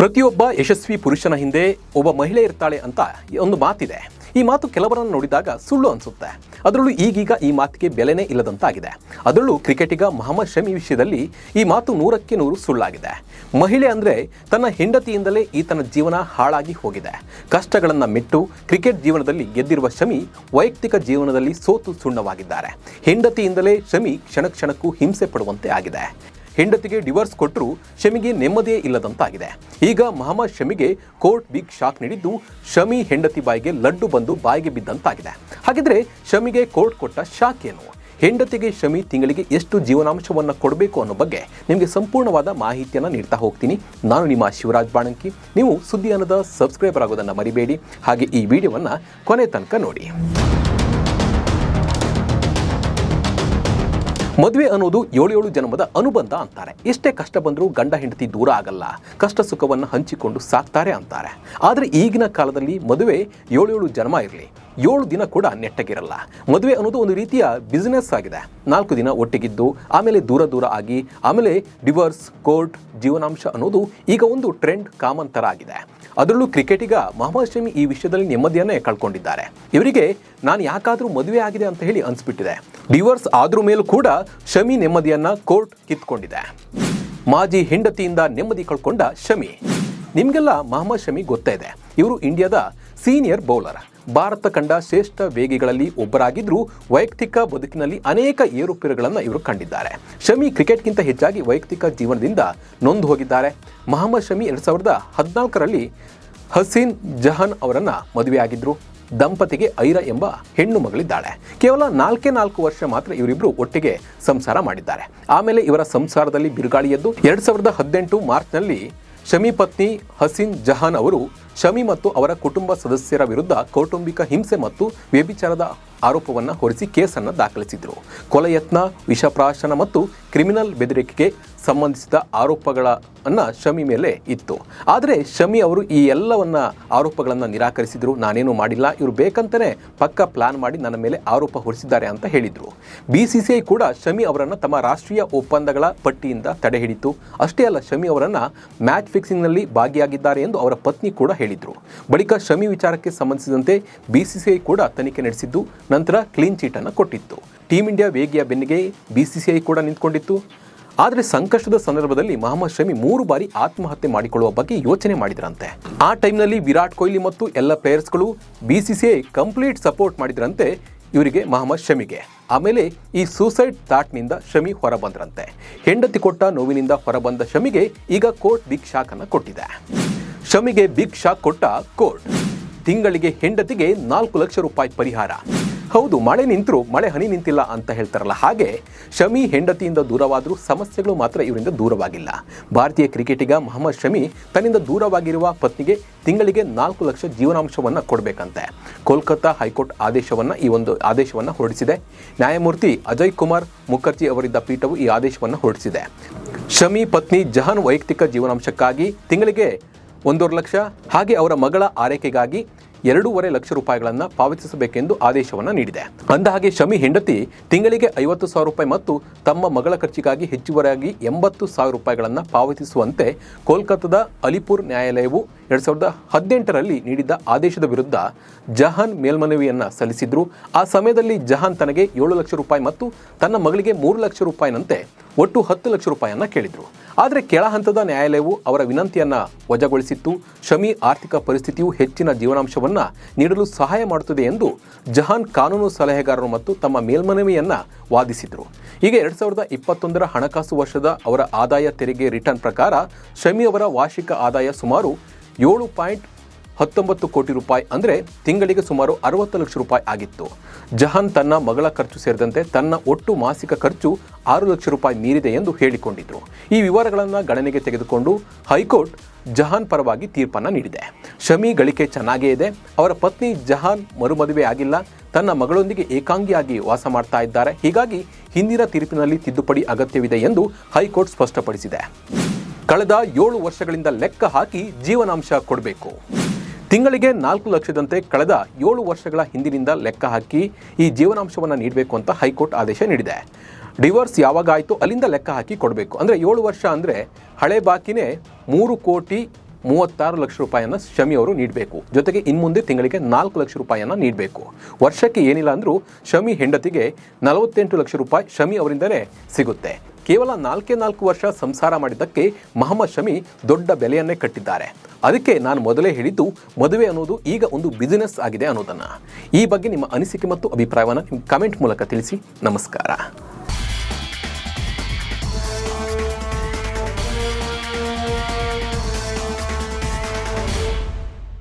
ಪ್ರತಿಯೊಬ್ಬ ಯಶಸ್ವಿ ಪುರುಷನ ಹಿಂದೆ ಒಬ್ಬ ಮಹಿಳೆ ಇರ್ತಾಳೆ ಅಂತ ಒಂದು ಮಾತಿದೆ. ಈ ಮಾತು ಕೆಲವರನ್ನು ನೋಡಿದಾಗ ಸುಳ್ಳು ಅನಿಸುತ್ತೆ. ಅದರಲ್ಲೂ ಈಗೀಗ ಈ ಮಾತಿಗೆ ಬೆಲೆನೇ ಇಲ್ಲದಂತಾಗಿದೆ. ಅದರಲ್ಲೂ ಕ್ರಿಕೆಟಿಗ ಮೊಹಮ್ಮದ್ ಶಮಿ ವಿಷಯದಲ್ಲಿ ಈ ಮಾತು 100ಕ್ಕೆ 100 ಸುಳ್ಳಾಗಿದೆ. ಮಹಿಳೆ ಅಂದರೆ ತನ್ನ ಹೆಂಡತಿಯಿಂದಲೇ ಈತನ ಜೀವನ ಹಾಳಾಗಿ ಹೋಗಿದೆ. ಕಷ್ಟಗಳನ್ನು ಮೆಟ್ಟು ಕ್ರಿಕೆಟ್ ಜೀವನದಲ್ಲಿ ಗೆದ್ದಿರುವ ಶಮಿ ವೈಯಕ್ತಿಕ ಜೀವನದಲ್ಲಿ ಸೋತು ಸುಣ್ಣವಾಗಿದ್ದಾರೆ. ಹೆಂಡತಿಯಿಂದಲೇ ಶಮಿ ಕ್ಷಣ ಕ್ಷಣಕ್ಕೂ ಹಿಂಸೆ ಪಡುವಂತೆ ಆಗಿದೆ. ಹೆಂಡತಿಗೆ ಡಿವೋರ್ಸ್ ಕೊಟ್ಟರೂ ಶಮಿಗೆ ನೆಮ್ಮದಿಯೇ ಇಲ್ಲದಂತಾಗಿದೆ. ಈಗ ಮೊಹಮ್ಮದ್ ಶಮಿಗೆ ಕೋರ್ಟ್ ಬಿಗ್ ಶಾಕ್ ನೀಡಿದ್ದು ಶಮಿ ಹೆಂಡತಿ ಬಾಯಿಗೆ ಲಡ್ಡು ಬಂದು ಬಾಯಿಗೆ ಬಿದ್ದಂತಾಗಿದೆ. ಹಾಗಿದ್ರೆ ಶಮಿಗೆ ಕೋರ್ಟ್ ಕೊಟ್ಟ ಶಾಕ್ ಏನು? ಹೆಂಡತಿಗೆ ಶಮಿ ತಿಂಗಳಿಗೆ ಎಷ್ಟು ಜೀವನಾಂಶವನ್ನು ಕೊಡಬೇಕು ಅನ್ನೋ ಬಗ್ಗೆ ನಿಮಗೆ ಸಂಪೂರ್ಣವಾದ ಮಾಹಿತಿಯನ್ನು ನೀಡ್ತಾ ಹೋಗ್ತೀನಿ. ನಾನು ನಿಮ್ಮ ಶಿವರಾಜ್ ಬಾಣಂಕಿ. ನೀವು ಸುದ್ದಿ ಅನ್ನದ ಸಬ್ಸ್ಕ್ರೈಬರ್ ಆಗೋದನ್ನು ಮರಿಬೇಡಿ. ಹಾಗೆ ಈ ವಿಡಿಯೋವನ್ನು ಕೊನೆ ತನಕ ನೋಡಿ. ಮದುವೆ ಅನ್ನೋದು 7 ಜನ್ಮದ ಅನುಬಂಧ ಅಂತಾರೆ. ಎಷ್ಟೇ ಕಷ್ಟ ಬಂದರೂ ಗಂಡ ಹೆಂಡತಿ ದೂರ ಆಗಲ್ಲ, ಕಷ್ಟ ಸುಖವನ್ನು ಹಂಚಿಕೊಂಡು ಸಾಕ್ತಾರೆ ಅಂತಾರೆ. ಆದರೆ ಈಗಿನ ಕಾಲದಲ್ಲಿ ಮದುವೆ 7 ಜನ್ಮ ಇರಲಿ, 7 ದಿನ ಕೂಡ ನೆಟ್ಟಗಿರಲ್ಲ. ಮದುವೆ ಅನ್ನೋದು ಒಂದು ರೀತಿಯ ಬಿಸ್ನೆಸ್ ಆಗಿದೆ. 4 ದಿನ ಒಟ್ಟಿಗಿದ್ದು ಆಮೇಲೆ ದೂರ ಆಗಿ ಆಮೇಲೆ ಡಿವೋರ್ಸ್, ಕೋರ್ಟ್, ಜೀವನಾಂಶ ಅನ್ನೋದು ಈಗ ಒಂದು ಟ್ರೆಂಡ್ ಕಾಮನ್ ಥರ ಆಗಿದೆ. ಅದರಲ್ಲೂ ಕ್ರಿಕೆಟಿಗ ಮೊಹಮ್ಮದ್ ಶಮಿ ಈ ವಿಷಯದಲ್ಲಿ ನೆಮ್ಮದಿಯನ್ನೇ ಕಳ್ಕೊಂಡಿದ್ದಾರೆ. ಇವರಿಗೆ ನಾನು ಯಾಕಾದರೂ ಮದುವೆ ಆಗಿದೆ ಅಂತ ಹೇಳಿ ಅನಿಸ್ಬಿಟ್ಟಿದೆ. ಡಿವೋರ್ಸ್ ಆದ್ರೂ ಮೇಲೂ ಕೂಡ ಶಮಿ ನೆಮ್ಮದಿಯನ್ನ ಕೋರ್ಟ್ ಕಿತ್ಕೊಂಡಿದೆ. ಮಾಜಿ ಹೆಂಡತಿಯಿಂದ ನೆಮ್ಮದಿ ಕಳ್ಕೊಂಡ ಶಮಿ. ನಿಮಗೆಲ್ಲ ಮೊಹಮ್ಮದ್ ಶಮಿ ಗೊತ್ತೇ ಇದೆ. ಇವರು ಇಂಡಿಯಾದ ಸೀನಿಯರ್ ಬೌಲರ್. ಭಾರತ ಕಂಡ ಶ್ರೇಷ್ಠ ವೇಗಿಗಳಲ್ಲಿ ಒಬ್ಬರಾಗಿದ್ದರೂ ವೈಯಕ್ತಿಕ ಬದುಕಿನಲ್ಲಿ ಅನೇಕ ಏರುಪೇರುಗಳನ್ನು ಇವರು ಕಂಡಿದ್ದಾರೆ. ಶಮಿ ಕ್ರಿಕೆಟ್ಗಿಂತ ಹೆಚ್ಚಾಗಿ ವೈಯಕ್ತಿಕ ಜೀವನದಿಂದ ನೊಂದು ಹೋಗಿದ್ದಾರೆ. ಮೊಹಮ್ಮದ್ ಶಮಿ 2014ರಲ್ಲಿ ಹಸೀನ್ ಜಹಾನ್ ಅವರನ್ನು ಮದುವೆಯಾಗಿದ್ದರು. ದಂಪತಿಗೆ ಐರಾ ಎಂಬ ಹೆಣ್ಣು ಮಗಳಿದ್ದಾಳೆ. ಕೇವಲ 4 ವರ್ಷ ಮಾತ್ರ ಇವರಿಬ್ಬರು ಒಟ್ಟಿಗೆ ಸಂಸಾರ ಮಾಡಿದ್ದಾರೆ. ಆಮೇಲೆ ಇವರ ಸಂಸಾರದಲ್ಲಿ ಬಿರುಗಾಳಿ ಎದ್ದು 2018 ಮಾರ್ಚ್ನಲ್ಲಿ ಶಮಿ ಪತ್ನಿ ಹಸೀನ್ ಜಹಾನ್ ಅವರು ಶಮಿ ಮತ್ತು ಅವರ ಕುಟುಂಬ ಸದಸ್ಯರ ವಿರುದ್ಧ ಕೌಟುಂಬಿಕ ಹಿಂಸೆ ಮತ್ತು ವ್ಯಭಿಚಾರದ ಆರೋಪವನ್ನು ಹೊರಿಸಿ ಕೇಸನ್ನು ದಾಖಲಿಸಿದರು. ಕೊಲೆ ಯತ್ನ, ವಿಷಪ್ರಾಶನ ಮತ್ತು ಕ್ರಿಮಿನಲ್ ಬೆದರಿಕೆಗೆ ಸಂಬಂಧಿಸಿದ ಆರೋಪಗಳನ್ನು ಶಮಿ ಮೇಲೆ ಇತ್ತು. ಆದರೆ ಶಮಿ ಅವರು ಈ ಆರೋಪಗಳನ್ನು ನಿರಾಕರಿಸಿದರು. ನಾನೇನು ಮಾಡಿಲ್ಲ, ಇವರು ಬೇಕಂತಲೇ ಪಕ್ಕ ಪ್ಲಾನ್ ಮಾಡಿ ನನ್ನ ಮೇಲೆ ಆರೋಪ ಹೊರಿಸಿದ್ದಾರೆ ಅಂತ ಹೇಳಿದರು. BCCI ಕೂಡ ಶಮಿ ಅವರನ್ನು ತಮ್ಮ ರಾಷ್ಟ್ರೀಯ ಒಪ್ಪಂದಗಳ ಪಟ್ಟಿಯಿಂದ ತಡೆ ಹಿಡಿತು. ಅಷ್ಟೇ ಅಲ್ಲ, ಶಮಿ ಅವರನ್ನು ಮ್ಯಾಚ್ ಫಿಕ್ಸಿಂಗ್ನಲ್ಲಿ ಭಾಗಿಯಾಗಿದ್ದಾರೆ ಎಂದು ಅವರ ಪತ್ನಿ ಕೂಡ ಹೇಳಿದರು. ಬಳಿಕ ಶಮಿ ವಿಚಾರಕ್ಕೆ ಸಂಬಂಧಿಸಿದಂತೆ BCCI ಕೂಡ ತನಿಖೆ ನಡೆಸಿದ್ದು ನಂತರ ಕ್ಲೀನ್ ಚೀಟ್ ಅನ್ನು ಕೊಟ್ಟಿತ್ತು. ಟೀಮ್ ಇಂಡಿಯಾ ವೇಗಿಯ ಬೆನ್ನಿಗೆ BCCI ಕೂಡ ನಿಂತ್ಕೊಂಡಿತ್ತು. ಆದರೆ ಸಂಕಷ್ಟದ ಸಂದರ್ಭದಲ್ಲಿ ಮೊಹಮ್ಮದ್ ಶಮಿ 3 ಬಾರಿ ಆತ್ಮಹತ್ಯೆ ಮಾಡಿಕೊಳ್ಳುವ ಬಗ್ಗೆ ಯೋಚನೆ ಮಾಡಿದ್ರಂತೆ. ಆ ಟೈಮ್ನಲ್ಲಿ ವಿರಾಟ್ ಕೊಹ್ಲಿ ಮತ್ತು ಎಲ್ಲ ಪ್ಲೇಯರ್ಸ್ಗಳು BCCI ಕಂಪ್ಲೀಟ್ ಸಪೋರ್ಟ್ ಮಾಡಿದ್ರಂತೆ ಇವರಿಗೆ, ಮೊಹಮ್ಮದ್ ಶಮಿಗೆ. ಆಮೇಲೆ ಈ ಸೂಸೈಡ್ ಥಾಟ್ನಿಂದ ಶಮಿ ಹೊರಬಂದ್ರಂತೆ. ಹೆಂಡತಿ ಕೊಟ್ಟ ನೋವಿನಿಂದ ಹೊರಬಂದ ಶಮಿಗೆ ಈಗ ಕೋರ್ಟ್ ಬಿಗ್ ಶಾಕ್ ಅನ್ನು ಕೊಟ್ಟಿದೆ. ಶಮಿಗೆ ಬಿಗ್ ಶಾಕ್ ಕೊಟ್ಟ ಕೋರ್ಟ್. ತಿಂಗಳಿಗೆ ಹೆಂಡತಿಗೆ 4 ಲಕ್ಷ ರೂಪಾಯಿ ಪರಿಹಾರ. ಹೌದು, ಮಳೆ ನಿಂತರೂ ಮಳೆ ಹನಿ ನಿಂತಿಲ್ಲ ಅಂತ ಹೇಳ್ತಾರಲ್ಲ, ಹಾಗೆ ಶಮಿ ಹೆಂಡತಿಯಿಂದ ದೂರವಾದರೂ ಸಮಸ್ಯೆಗಳು ಮಾತ್ರ ಇವರಿಂದ ದೂರವಾಗಿಲ್ಲ. ಭಾರತೀಯ ಕ್ರಿಕೆಟಿಗ ಮೊಹಮ್ಮದ್ ಶಮಿ ತನ್ನಿಂದ ದೂರವಾಗಿರುವ ಪತ್ನಿಗೆ ತಿಂಗಳಿಗೆ 4 ಲಕ್ಷ ಜೀವನಾಂಶವನ್ನು ಕೊಡಬೇಕಂತೆ ಕೋಲ್ಕತ್ತಾ ಹೈಕೋರ್ಟ್ ಈ ಒಂದು ಆದೇಶವನ್ನು ಹೊರಡಿಸಿದೆ. ನ್ಯಾಯಮೂರ್ತಿ ಅಜಯ್ ಕುಮಾರ್ ಮುಖರ್ಜಿ ಅವರಿದ್ದ ಪೀಠವು ಈ ಆದೇಶವನ್ನು ಹೊರಡಿಸಿದೆ. ಶಮಿ ಪತ್ನಿ ಜಹಾನ್ ವೈಯಕ್ತಿಕ ಜೀವನಾಂಶಕ್ಕಾಗಿ ತಿಂಗಳಿಗೆ 1.5 ಲಕ್ಷ, ಹಾಗೆ ಅವರ ಮಗಳ ಆರೈಕೆಗಾಗಿ 2.5 ಲಕ್ಷ ರೂಪಾಯಿಗಳನ್ನು ಪಾವತಿಸಬೇಕೆಂದು ಆದೇಶವನ್ನು ನೀಡಿದೆ. ಅಂದಹಾಗೆ ಶಮಿ ಹೆಂಡತಿ ತಿಂಗಳಿಗೆ 50,000 ರೂಪಾಯಿ ಮತ್ತು ತಮ್ಮ ಮಗಳ ಖರ್ಚಿಗಾಗಿ ಹೆಚ್ಚುವರಿಯಾಗಿ 80,000 ರೂಪಾಯಿಗಳನ್ನು ಪಾವತಿಸುವಂತೆ ಕೋಲ್ಕತ್ತಾದ ಅಲಿಪುರ್ ನ್ಯಾಯಾಲಯವು 2018ರಲ್ಲಿ ನೀಡಿದ್ದ ಆದೇಶದ ವಿರುದ್ಧ ಜಹಾನ್ ಮೇಲ್ಮನವಿಯನ್ನು ಸಲ್ಲಿಸಿದ್ರು. ಆ ಸಮಯದಲ್ಲಿ ಜಹಾನ್ ತನಗೆ 7 ಲಕ್ಷ ರೂಪಾಯಿ ಮತ್ತು ತನ್ನ ಮಗಳಿಗೆ 3 ಲಕ್ಷ ರೂಪಾಯಿನಂತೆ ಒಟ್ಟು 10 ಲಕ್ಷ ರೂಪಾಯಿಯನ್ನು ಕೇಳಿದರು. ಆದರೆ ಕೆಳ ಹಂತದ ನ್ಯಾಯಾಲಯವು ಅವರ ವಿನಂತಿಯನ್ನು ವಜಾಗೊಳಿಸಿತ್ತು. ಶಮಿ ಆರ್ಥಿಕ ಪರಿಸ್ಥಿತಿಯು ಹೆಚ್ಚಿನ ಜೀವನಾಂಶವನ್ನು ನೀಡಲು ಸಹಾಯ ಮಾಡುತ್ತದೆ ಎಂದು ಜಹಾನ್ ಕಾನೂನು ಸಲಹೆಗಾರರು ಮತ್ತು ತಮ್ಮ ಮೇಲ್ಮನವಿಯನ್ನು ವಾದಿಸಿದರು. ಈಗ 2021ರ ಹಣಕಾಸು ವರ್ಷದ ಅವರ ಆದಾಯ ತೆರಿಗೆ ರಿಟರ್ನ್ ಪ್ರಕಾರ ಶಮಿ ಅವರ ವಾರ್ಷಿಕ ಆದಾಯ ಸುಮಾರು 7.19 ಕೋಟಿ ರೂಪಾಯಿ, ಅಂದರೆ ತಿಂಗಳಿಗೆ ಸುಮಾರು 60 ಲಕ್ಷ ರೂಪಾಯಿ ಆಗಿತ್ತು. ಜಹಾನ್ ತನ್ನ ಮಗಳ ಖರ್ಚು ಸೇರಿದಂತೆ ತನ್ನ ಒಟ್ಟು ಮಾಸಿಕ ಖರ್ಚು 6 ಲಕ್ಷ ರೂಪಾಯಿ ಮೀರಿದೆ ಎಂದು ಹೇಳಿಕೊಂಡಿದ್ರು. ಈ ವಿವರಗಳನ್ನು ಗಣನೆಗೆ ತೆಗೆದುಕೊಂಡು ಹೈಕೋರ್ಟ್ ಜಹಾನ್ ಪರವಾಗಿ ತೀರ್ಪನ್ನು ನೀಡಿದೆ. ಶಮಿ ಗಳಿಕೆ ಚೆನ್ನಾಗೇ ಇದೆ. ಅವರ ಪತ್ನಿ ಜಹಾನ್ ಮರುಮದುವೆ ಆಗಿಲ್ಲ, ತನ್ನ ಮಗಳೊಂದಿಗೆ ಏಕಾಂಗಿಯಾಗಿ ವಾಸ ಮಾಡ್ತಾ ಇದ್ದಾರೆ. ಹೀಗಾಗಿ ಹಿಂದಿನ ತೀರ್ಪಿನಲ್ಲಿ ತಿದ್ದುಪಡಿ ಅಗತ್ಯವಿದೆ ಎಂದು ಹೈಕೋರ್ಟ್ ಸ್ಪಷ್ಟಪಡಿಸಿದೆ. ಕಳೆದ 7 ವರ್ಷಗಳಿಂದ ಲೆಕ್ಕ ಹಾಕಿ ಜೀವನಾಂಶ ಕೊಡಬೇಕು. ತಿಂಗಳಿಗೆ 4 ಲಕ್ಷದಂತೆ ಕಳೆದ 7 ವರ್ಷಗಳ ಹಿಂದಿನಿಂದ ಲೆಕ್ಕ ಹಾಕಿ ಈ ಜೀವನಾಂಶವನ್ನು ನೀಡಬೇಕು ಅಂತ ಹೈಕೋರ್ಟ್ ಆದೇಶ ನೀಡಿದೆ. ಡಿವೋರ್ಸ್ ಯಾವಾಗ ಆಯಿತು ಅಲ್ಲಿಂದ ಲೆಕ್ಕ ಹಾಕಿ ಕೊಡಬೇಕು. ಅಂದರೆ 7 ವರ್ಷ ಅಂದರೆ ಹಳೆ ಬಾಕಿನೇ 3 ಕೋಟಿ 36 ಲಕ್ಷ ರೂಪಾಯಿಯನ್ನು ಶಮಿ ಅವರು ನೀಡಬೇಕು. ಜೊತೆಗೆ ಇನ್ನು ಮುಂದೆ ತಿಂಗಳಿಗೆ 4 ಲಕ್ಷ ರೂಪಾಯಿಯನ್ನು ನೀಡಬೇಕು. ವರ್ಷಕ್ಕೆ ಏನಿಲ್ಲ ಅಂದರೂ ಶಮಿ ಹೆಂಡತಿಗೆ 48 ಲಕ್ಷ ರೂಪಾಯಿ ಶಮಿ ಅವರಿಂದಲೇ ಸಿಗುತ್ತೆ. ಕೇವಲ 4 ವರ್ಷ ಸಂಸಾರ ಮಾಡಿದ್ದಕ್ಕೆ ಮೊಹಮ್ಮದ್ ಶಮಿ ದೊಡ್ಡ ಬೆಲೆಯನ್ನೇ ಕಟ್ಟಿದ್ದಾರೆ. ಅದಕ್ಕೆ ನಾನು ಮೊದಲೇ ಹೇಳಿದ್ದು, ಮದುವೆ ಅನ್ನೋದು ಈಗ ಒಂದು ಬಿಸಿನೆಸ್ ಆಗಿದೆ ಅನ್ನೋದನ್ನು. ಈ ಬಗ್ಗೆ ನಿಮ್ಮ ಅನಿಸಿಕೆ ಮತ್ತು ಅಭಿಪ್ರಾಯವನ್ನು ನಿಮ್ಮ ಕಮೆಂಟ್ ಮೂಲಕ ತಿಳಿಸಿ. ನಮಸ್ಕಾರ.